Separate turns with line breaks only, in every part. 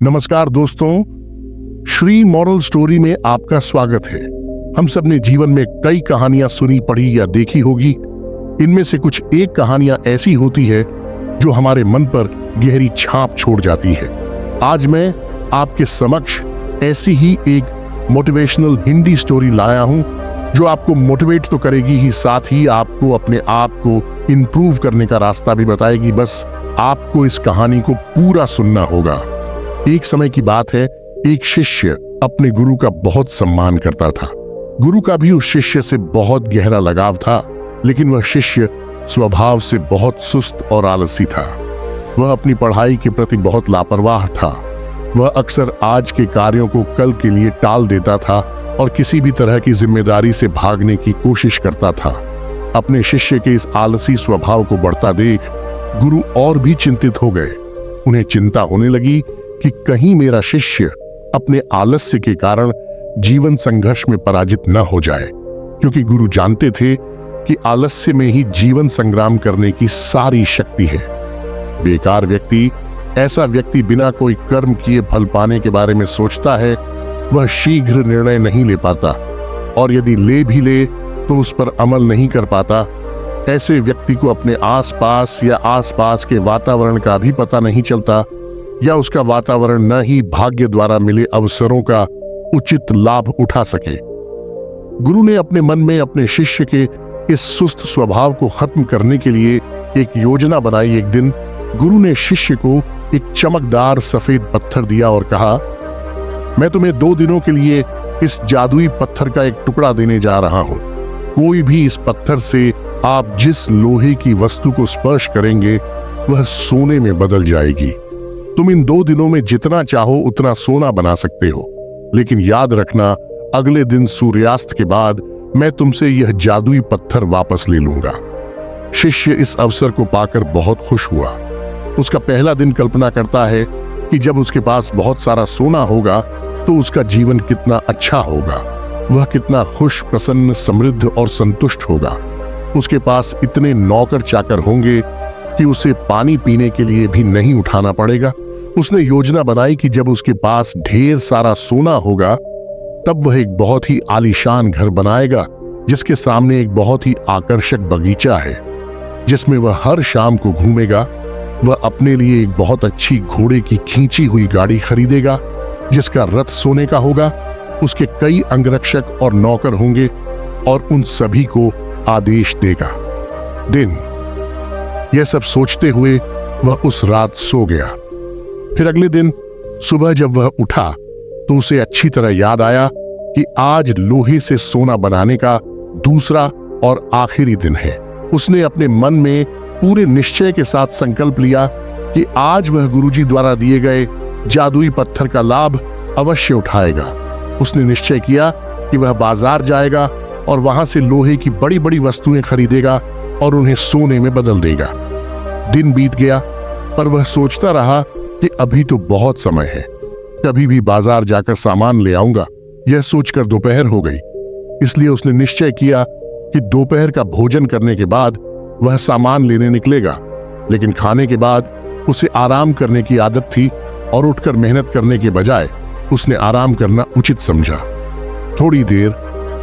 नमस्कार दोस्तों, Shri moral story में आपका स्वागत है। हम सब ने जीवन में कई कहानियां सुनी, पढ़ी या देखी होगी। इनमें से कुछ एक कहानियां ऐसी होती है जो हमारे मन पर गहरी छाप छोड़ जाती है। आज मैं आपके समक्ष ऐसी ही एक मोटिवेशनल हिंदी स्टोरी लाया हूं जो आपको मोटिवेट तो करेगी ही, साथ ही आपको अपने आप को इंप्रूव करने का रास्ता भी बताएगी। बस आपको इस कहानी को पूरा सुनना होगा। एक समय की बात है, एक शिष्य अपने गुरु का बहुत सम्मान करता था। गुरु का भी उस शिष्य से बहुत गहरा लगाव था, लेकिन वह शिष्य स्वभाव से बहुत सुस्त और आलसी था। वह अपनी पढ़ाई के प्रति बहुत लापरवाह था। वह अक्सर आज के कार्यों को कल के लिए टाल देता था और किसी भी तरह की जिम्मेदारी से भागने की कोशिश करता था। अपने शिष्य के इस आलसी स्वभाव को बढ़ता देख गुरु और भी चिंतित हो गए। उन्हें चिंता होने लगी कि कहीं मेरा शिष्य अपने आलस्य के कारण जीवन संघर्ष में पराजित न हो जाए, क्योंकि गुरु जानते थे कि आलस्य में ही जीवन संग्राम करने की सारी शक्ति है। बेकार व्यक्ति, ऐसा व्यक्ति बिना कोई कर्म किए फल पाने के बारे में सोचता है, वह शीघ्र निर्णय नहीं ले पाता और यदि ले भी ले तो उस पर अमल नहीं कर पाता। ऐसे व्यक्ति को अपने आसपास या आसपास के वातावरण का भी पता नहीं चलता, या उसका वातावरण न ही भाग्य द्वारा मिले अवसरों का उचित लाभ उठा सके। गुरु ने अपने मन में अपने शिष्य के इस सुस्त स्वभाव को खत्म करने के लिए एक योजना बनाई। एक दिन गुरु ने शिष्य को एक चमकदार सफेद पत्थर दिया और कहा, मैं तुम्हें 2 दिनों के लिए इस जादुई पत्थर का एक टुकड़ा देने जा रहा हूं। कोई भी इस पत्थर से आप जिस लोहे की वस्तु को स्पर्श करेंगे वह सोने में बदल जाएगी। तुम इन 2 दिनों में जितना चाहो उतना सोना बना सकते हो, लेकिन याद रखना, अगले दिन सूर्यास्त के बाद मैं तुमसे यह जादुई पत्थर वापस ले लूंगा। शिष्य इस अवसर को पाकर बहुत खुश हुआ। उसका पहला दिन कल्पना करता है कि जब उसके पास बहुत सारा सोना होगा तो उसका जीवन कितना अच्छा होगा। वह कितना खुश, प्रसन्न, समृद्ध और संतुष्ट होगा। उसके पास इतने नौकर चाकर होंगे कि उसे पानी पीने के लिए भी नहीं उठाना पड़ेगा। उसने योजना बनाई कि जब उसके पास ढेर सारा सोना होगा तब वह एक बहुत ही आलीशान घर बनाएगा, जिसके सामने एक बहुत ही आकर्षक बगीचा है, जिसमें वह हर शाम को घूमेगा। वह अपने लिए एक बहुत अच्छी घोड़े की खींची हुई गाड़ी खरीदेगा, जिसका रथ सोने का होगा। उसके कई अंगरक्षक और नौकर होंगे और उन सभी को आदेश देगा। दिन यह सब सोचते हुए वह उस रात सो गया। फिर अगले दिन सुबह जब वह उठा तो उसे अच्छी तरह याद आया कि आज लोहे से सोना बनाने का दूसरा और आखिरी दिन है। उसने अपने मन में पूरे निश्चय के साथ संकल्प लिया कि आज वह गुरुजी द्वारा दिए गए जादुई पत्थर का लाभ अवश्य उठाएगा। उसने निश्चय किया कि वह बाजार जाएगा और वहां से लोहे की बड़ी बड़ी वस्तुएं खरीदेगा और उन्हें सोने में बदल देगा। दिन बीत गया, पर वह सोचता रहा कि अभी तो बहुत समय है, कभी भी बाजार जाकर सामान ले आऊंगा। यह सोचकर दोपहर हो गई, इसलिए उसने निश्चय किया कि दोपहर का भोजन करने के बाद वह सामान लेने निकलेगा। लेकिन खाने के बाद उसे आराम करने की आदत थी और उठकर मेहनत करने के बजाय उसने आराम करना उचित समझा। थोड़ी देर,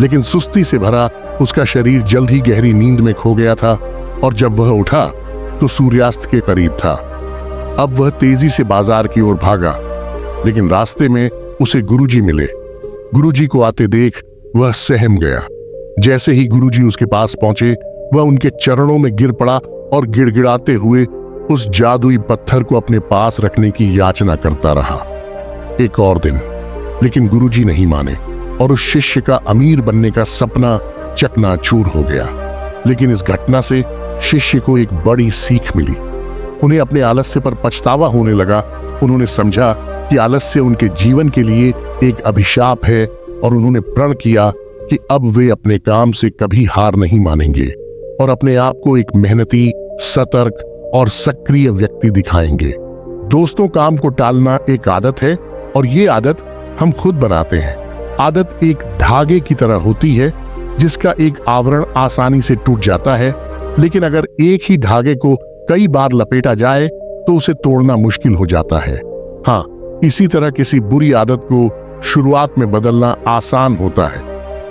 लेकिन सुस्ती से भरा उसका शरीर जल्द ही गहरी नींद में खो गया था और जब वह उठा तो सूर्यास्त के करीब था। अब वह तेजी से बाजार की ओर भागा, लेकिन रास्ते में उसे गुरुजी मिले। गुरुजी को आते देख वह सहम गया। जैसे ही गुरुजी उसके पास पहुंचे, वह उनके चरणों में गिर पड़ा और गिड़गिड़ाते हुए उस जादुई पत्थर को अपने पास रखने की याचना करता रहा। एक और दिन, लेकिन गुरुजी नहीं माने और उस शिष्य का अमीर बनने का सपना चकनाचूर हो गया। लेकिन इस घटना से शिष्य को एक बड़ी सीख मिली। उन्हें अपने आलस्य पर पछतावा होने लगा। उन्होंने समझा कि आलस्य उनके जीवन के लिए एक अभिशाप है और उन्होंने प्रण किया कि अब वे अपने काम से कभी हार नहीं मानेंगे और अपने आप को एक मेहनती, सतर्क और सक्रिय व्यक्ति दिखाएंगे। दोस्तों, काम को टालना एक आदत है और ये आदत हम खुद बनाते हैं। आदत एक धागे की तरह होती है जिसका एक आवरण आसानी से टूट जाता है, लेकिन अगर एक ही धागे को कई बार लपेटा जाए तो उसे तोड़ना मुश्किल हो जाता है। हाँ, इसी तरह किसी बुरी आदत को शुरुआत में बदलना आसान होता है,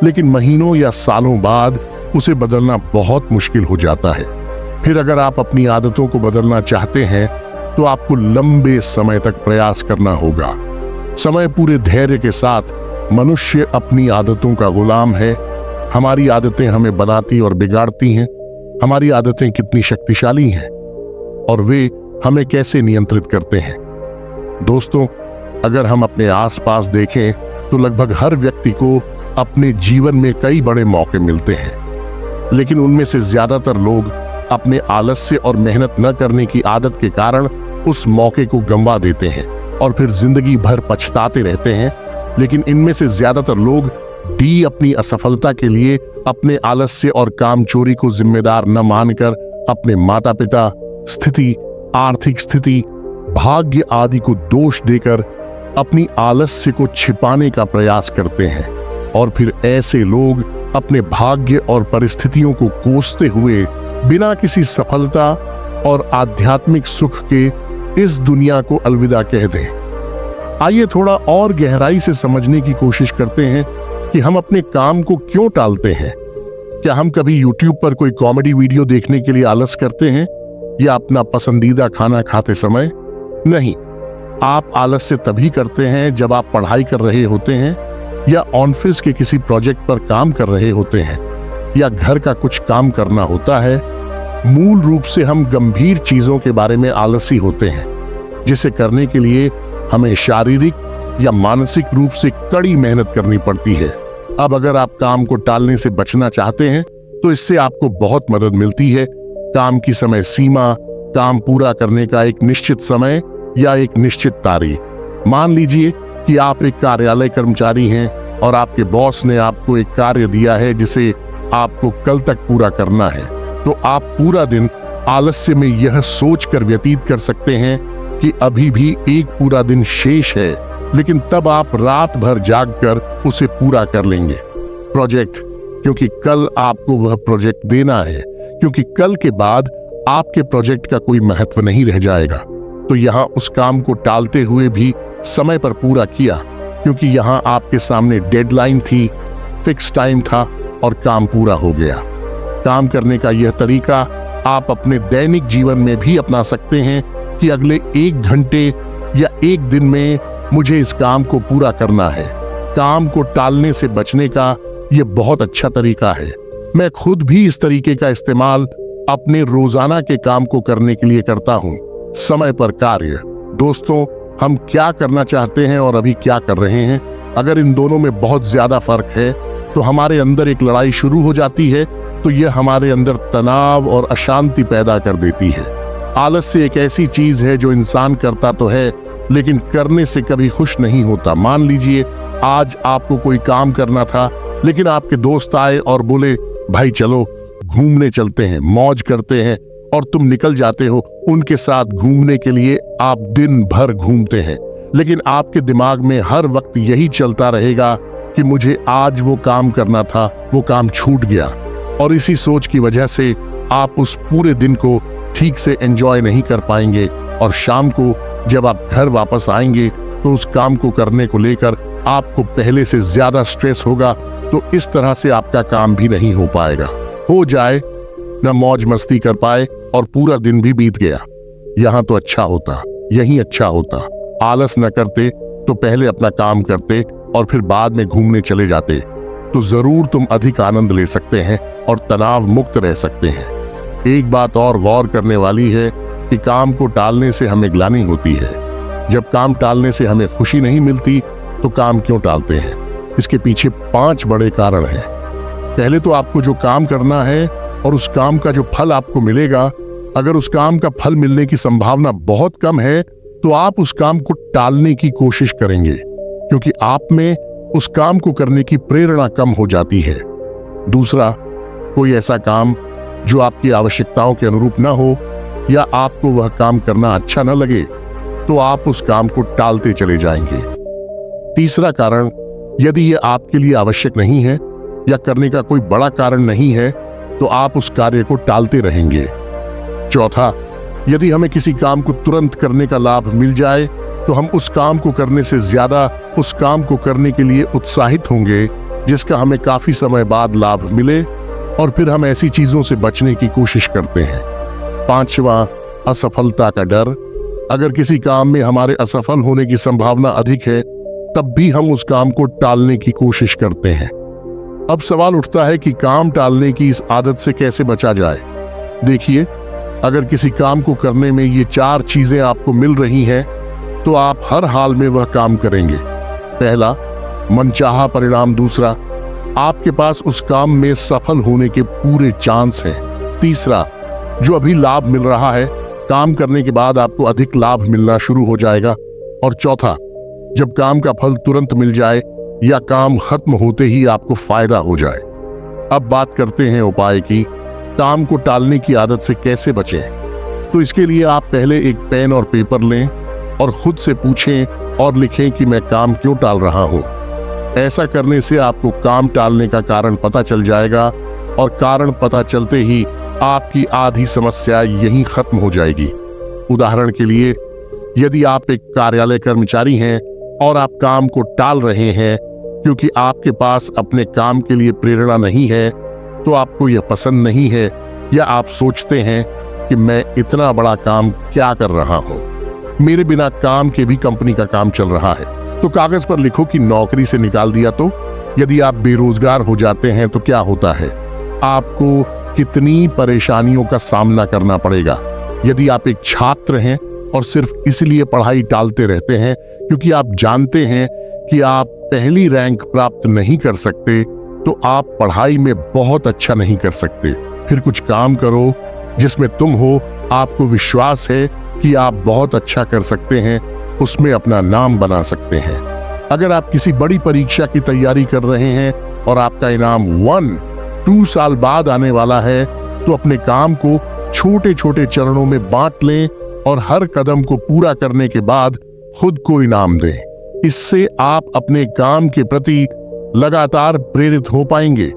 लेकिन महीनों या सालों बाद उसे बदलना बहुत मुश्किल हो जाता है। फिर अगर आप अपनी आदतों को बदलना चाहते हैं तो आपको लंबे समय तक प्रयास करना होगा। समय पूरे धैर्य के साथ मनुष्य अपनी आदतों का गुलाम है। हमारी आदतें हमें बनाती और बिगाड़ती हैं। हमारी आदतें कितनी शक्तिशाली हैं और वे हमें कैसे नियंत्रित करते हैं। दोस्तों, अगर हम अपने आसपास देखें तो लगभग हर व्यक्ति को अपने जीवन में कई बड़े मौके मिलते हैं, लेकिन उनमें से ज्यादातर लोग अपने आलस्य और मेहनत न करने की आदत के कारण उस मौके को गंवा देते हैं और फिर जिंदगी भर पछताते रहते हैं। लेकिन इनमें से ज्यादातर लोग अपनी असफलता के लिए अपने आलस्य और कामचोरी को जिम्मेदार न मानकर अपने माता पिता, स्थिति, आर्थिक स्थिति, भाग्य आदि को दोष देकर अपनी आलस्य को छिपाने का प्रयास करते हैं और फिर ऐसे लोग अपने भाग्य और परिस्थितियों को कोसते हुए बिना किसी सफलता और आध्यात्मिक सुख के इस दुनिया को अलविदा कह दें। आइए थोड़ा और गहराई से समझने की कोशिश करते हैं कि हम अपने काम को क्यों टालते हैं। क्या हम कभी YouTube पर कोई कॉमेडी वीडियो देखने के लिए आलस करते हैं या अपना पसंदीदा खाना खाते समय? नहीं, आप आलस्य तभी करते हैं जब आप पढ़ाई कर रहे होते हैं या ऑफिस के किसी प्रोजेक्ट पर काम कर रहे होते हैं या घर का कुछ काम करना होता है। मूल रूप से हम गंभीर चीजों के बारे में आलसी होते हैं, जिसे करने के लिए हमें शारीरिक या मानसिक रूप से कड़ी मेहनत करनी पड़ती है। अब अगर आप काम को टालने से बचना चाहते हैं तो इससे आपको बहुत मदद मिलती है। काम की समय सीमा, काम पूरा करने का एक निश्चित समय या एक निश्चित तारीख। मान लीजिए कि आप एक कार्यालय कर्मचारी हैं और आपके बॉस ने आपको एक कार्य दिया है जिसे आपको कल तक पूरा करना है, तो आप पूरा दिन आलस्य में यह सोचकर व्यतीत कर सकते हैं कि अभी भी एक पूरा दिन शेष है, लेकिन तब आप रात भर जागकर उसे पूरा कर लेंगे। प्रोजेक्ट, क्योंकि कल आपको वह प्रोजेक्ट देना है, क्योंकि कल के बाद आपके प्रोजेक्ट का कोई महत्व नहीं रह जाएगा। तो यहाँ उस काम को टालते हुए भी समय पर पूरा किया, क्योंकि यहाँ आपके सामने डेडलाइन थी, फिक्स टाइम था और काम पूरा हो गया। काम करने का यह तरीका आप अपने दैनिक जीवन में भी अपना सकते हैं कि अगले 1 घंटे या 1 दिन में मुझे इस काम को पूरा करना है। काम को टालने से बचने का यह बहुत अच्छा तरीका है। मैं खुद भी इस तरीके का इस्तेमाल अपने रोजाना के काम को करने के लिए करता हूँ। समय पर कार्य। दोस्तों, हम क्या करना चाहते हैं और अभी क्या कर रहे हैं, अगर इन दोनों में बहुत ज्यादा फर्क है तो हमारे अंदर एक लड़ाई शुरू हो जाती है। तो यह हमारे अंदर तनाव और अशांति पैदा कर देती है। आलस्य एक ऐसी चीज है जो इंसान करता तो है, लेकिन करने से कभी खुश नहीं होता। मान लीजिए आज आपको कोई काम करना था, लेकिन आपके दोस्त आए और बोले, भाई चलो घूमने चलते हैं, मौज करते हैं, और तुम निकल जाते हो उनके साथ घूमने के लिए। आप दिन भर घूमते हैं, लेकिन आपके दिमाग में हर वक्त यही चलता रहेगा कि मुझे आज वो काम करना था, वो काम छूट गया। और इसी सोच की वजह से आप उस पूरे दिन को ठीक से एंजॉय नहीं कर पाएंगे, और शाम को जब आप घर वापस आएंगे तो उस काम को करने को लेकर आपको पहले से ज्यादा स्ट्रेस होगा। तो इस तरह से आपका काम भी नहीं हो पाएगा। हो जाए न मौज मस्ती कर पाए और पूरा दिन भी बीत गया। यहाँ तो अच्छा होता, यही अच्छा होता। आलस न करते तो पहले अपना काम करते और फिर बाद में घूमने चले जाते, तो जरूर तुम अधिक आनंद ले सकते हैं और तनाव मुक्त रह सकते हैं। एक बात और गौर करने वाली है कि काम को टालने से हमें ग्लानि होती है। जब काम टालने से हमें खुशी नहीं मिलती तो काम क्यों टालते हैं? इसके पीछे 5 बड़े कारण हैं। पहले तो आपको जो काम करना है और उस काम का जो फल आपको मिलेगा, अगर उस काम का फल मिलने की संभावना बहुत कम है तो आप उस काम को टालने की कोशिश करेंगे, क्योंकि आप में उस काम को करने की प्रेरणा कम हो जाती है। दूसरा, कोई ऐसा काम जो आपकी आवश्यकताओं के अनुरूप न हो या आपको वह काम करना अच्छा न लगे तो आप उस काम को टालते चले जाएंगे। तीसरा कारण, यदि यह आपके लिए आवश्यक नहीं है या करने का कोई बड़ा कारण नहीं है तो आप उस कार्य को टालते रहेंगे। चौथा, यदि हमें किसी काम को तुरंत करने का लाभ मिल जाए तो हम उस काम को करने से ज्यादा उस काम को करने के लिए उत्साहित होंगे जिसका हमें काफी समय बाद लाभ मिले, और फिर हम ऐसी चीजों से बचने की कोशिश करते हैं। 5वां, असफलता का डर। अगर किसी काम में हमारे असफल होने की संभावना अधिक है, तब भी हम उस काम को टालने की कोशिश करते हैं। अब सवाल उठता है कि काम टालने की इस आदत से कैसे बचा जाए। देखिए, अगर किसी काम को करने में ये 4 चीजें आपको मिल रही हैं, तो आप हर हाल में वह काम करेंगे। पहला, मनचाहा परिणाम। दूसरा, आपके पास उस काम में सफल होने के पूरे चांस हैं। तीसरा, जो अभी लाभ मिल रहा है, काम करने के बाद आपको अधिक लाभ मिलना शुरू हो जाएगा। और चौथा, जब काम का फल तुरंत मिल जाए या काम खत्म होते ही आपको फायदा हो जाए। अब बात करते हैं उपाय की। काम को टालने की आदत से कैसे बचें? तो इसके लिए आप पहले एक पेन और पेपर लें और खुद से पूछें और लिखें कि मैं काम क्यों टाल रहा हूं। ऐसा करने से आपको काम टालने का कारण पता चल जाएगा, और कारण पता चलते ही आपकी आधी समस्या यहीं खत्म हो जाएगी। उदाहरण के लिए, यदि आप एक कार्यालय कर्मचारी हैं और आप काम को टाल रहे हैं क्योंकि आपके पास अपने काम के लिए प्रेरणा नहीं है, तो आपको यह पसंद नहीं है, या आप सोचते हैं कि मैं इतना बड़ा काम क्या कर रहा हूं, मेरे बिना काम के भी कंपनी का काम चल रहा है, तो कागज पर लिखो कि नौकरी से निकाल दिया तो। यदि आप बेरोजगार हो जाते हैं तो क्या होता है, आपको कितनी परेशानियों का सामना करना पड़ेगा। यदि आप एक छात्र हैं और सिर्फ इसलिए पढ़ाई टालते रहते हैं क्योंकि आप जानते हैं कि आप पहली रैंक प्राप्त नहीं कर सकते, तो आप पढ़ाई में बहुत अच्छा नहीं कर सकते। फिर कुछ काम करो जिसमें तुम हो, आपको विश्वास है कि आप बहुत अच्छा कर सकते हैं, उसमें अपना नाम बना सकते हैं। अगर आप किसी बड़ी परीक्षा की तैयारी कर रहे हैं और आपका इनाम 1-2 साल बाद आने वाला है, तो अपने काम को छोटे छोटे चरणों में बांट लें और हर कदम को पूरा करने के बाद खुद को इनाम दें। इससे आप अपने काम के प्रति लगातार प्रेरित हो पाएंगे।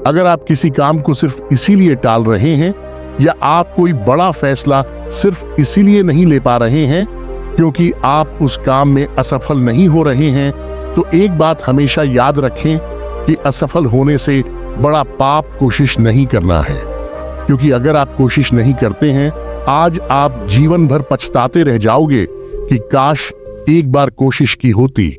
अगर आप किसी काम को सिर्फ इसीलिए टाल रहे हैं, या आप कोई बड़ा फैसला सिर्फ इसीलिए नहीं ले पा रहे हैं क्योंकि आप उस काम में असफल नहीं हो रहे हैं, तो एक बात हमेशा याद रखें कि असफल होने से बड़ा पाप कोशिश नहीं करना है। क्योंकि अगर आप कोशिश नहीं करते हैं, आज आप जीवन भर पछताते रह जाओगे कि काश एक बार कोशिश की होती।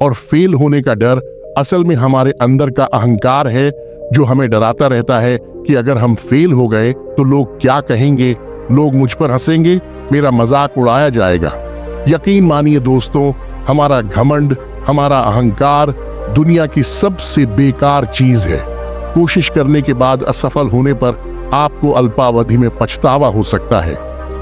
और फेल होने का डर असल में हमारे अंदर का अहंकार है, जो हमें डराता रहता है कि अगर हम फेल हो गए तो लोग क्या कहेंगे, लोग मुझ पर हंसेंगे, मेरा मजाक उड़ाया जाएगा। यकीन मानिए दोस्तों, हमारा घमंड, हमारा अहंकार दुनिया की सबसे बेकार चीज है। कोशिश करने के बाद असफल होने पर आपको अल्पावधि में पछतावा हो सकता है,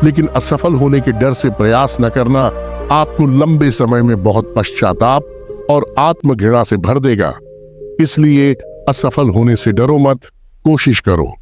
लेकिन असफल होने के डर से प्रयास न करना आपको लंबे समय में बहुत पश्चाताप और आत्मघृणा से भर देगा। इसलिए असफल होने से डरो मत, कोशिश करो।